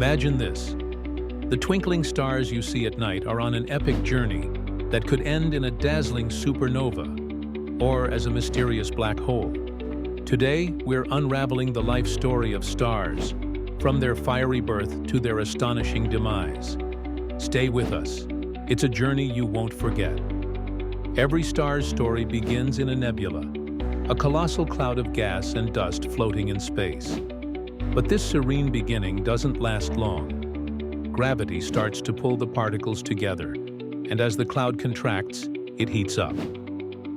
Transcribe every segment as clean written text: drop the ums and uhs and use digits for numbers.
Imagine this. The twinkling stars you see at night are on an epic journey that could end in a dazzling supernova or as a mysterious black hole. Today, we're unraveling the life story of stars, from their fiery birth to their astonishing demise. Stay with us. It's a journey you won't forget. Every star's story begins in a nebula, a colossal cloud of gas and dust floating in space. But this serene beginning doesn't last long. Gravity starts to pull the particles together, and as the cloud contracts, it heats up.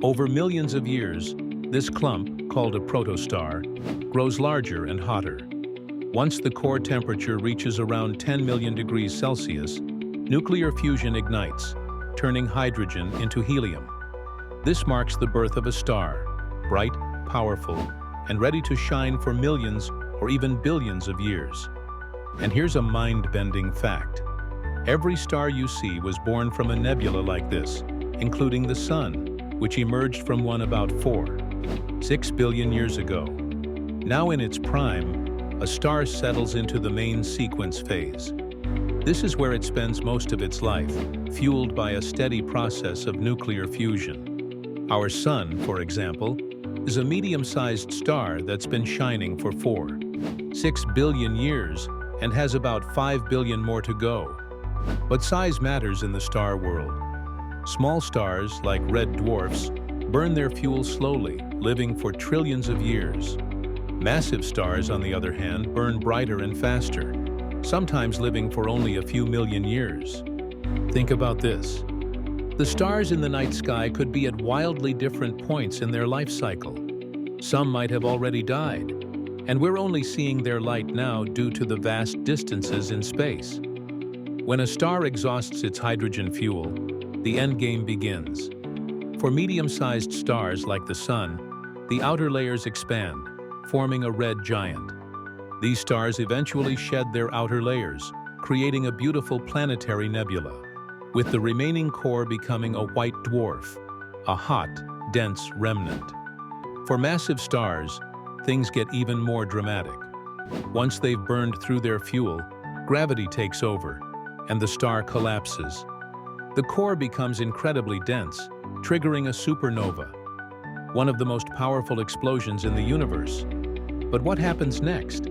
Over millions of years, this clump, called a protostar, grows larger and hotter. Once the core temperature reaches around 10 million degrees Celsius, nuclear fusion ignites, turning hydrogen into helium. This marks the birth of a star, bright, powerful, and ready to shine for millions or even billions of years. And here's a mind-bending fact. Every star you see was born from a nebula like this, including the Sun, which emerged from one about 6 billion years ago. Now in its prime, a star settles into the main sequence phase. This is where it spends most of its life, fueled by a steady process of nuclear fusion. Our Sun, for example, is a medium-sized star that's been shining for 6 billion years and has about 5 billion more to go. But size matters in the star world. Small stars, like red dwarfs, burn their fuel slowly, living for trillions of years. Massive stars, on the other hand, burn brighter and faster, sometimes living for only a few million years. Think about this. The stars in the night sky could be at wildly different points in their life cycle. Some might have already died, and we're only seeing their light now due to the vast distances in space. When a star exhausts its hydrogen fuel, the endgame begins. For medium-sized stars like the Sun, the outer layers expand, forming a red giant. These stars eventually shed their outer layers, creating a beautiful planetary nebula, with the remaining core becoming a white dwarf, a hot, dense remnant. For massive stars, things get even more dramatic. Once they've burned through their fuel, gravity takes over, and the star collapses. The core becomes incredibly dense, triggering a supernova, one of the most powerful explosions in the universe. But what happens next?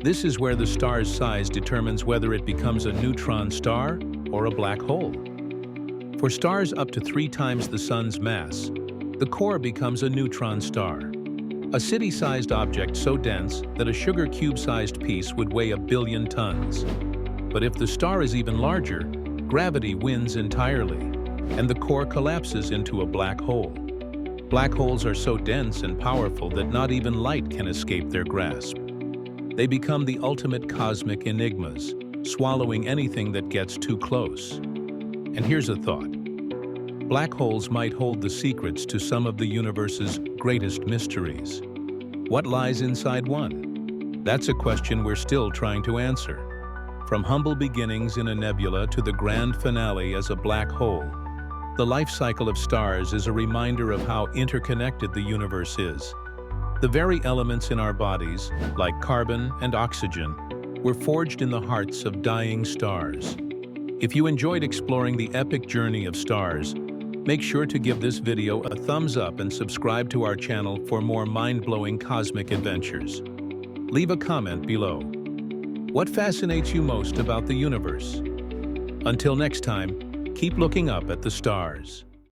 This is where the star's size determines whether it becomes a neutron star or a black hole. For stars up to 3 times the Sun's mass, the core becomes a neutron star, a city-sized object so dense that a sugar cube-sized piece would weigh 1 billion tons. But if the star is even larger, gravity wins entirely, and the core collapses into a black hole. Black holes are so dense and powerful that not even light can escape their grasp. They become the ultimate cosmic enigmas, swallowing anything that gets too close. And here's a thought. Black holes might hold the secrets to some of the universe's greatest mysteries. What lies inside one? That's a question we're still trying to answer. From humble beginnings in a nebula to the grand finale as a black hole, the life cycle of stars is a reminder of how interconnected the universe is. The very elements in our bodies, like carbon and oxygen, were forged in the hearts of dying stars. If you enjoyed exploring the epic journey of stars, make sure to give this video a thumbs up and subscribe to our channel for more mind-blowing cosmic adventures. Leave a comment below. What fascinates you most about the universe? Until next time, keep looking up at the stars.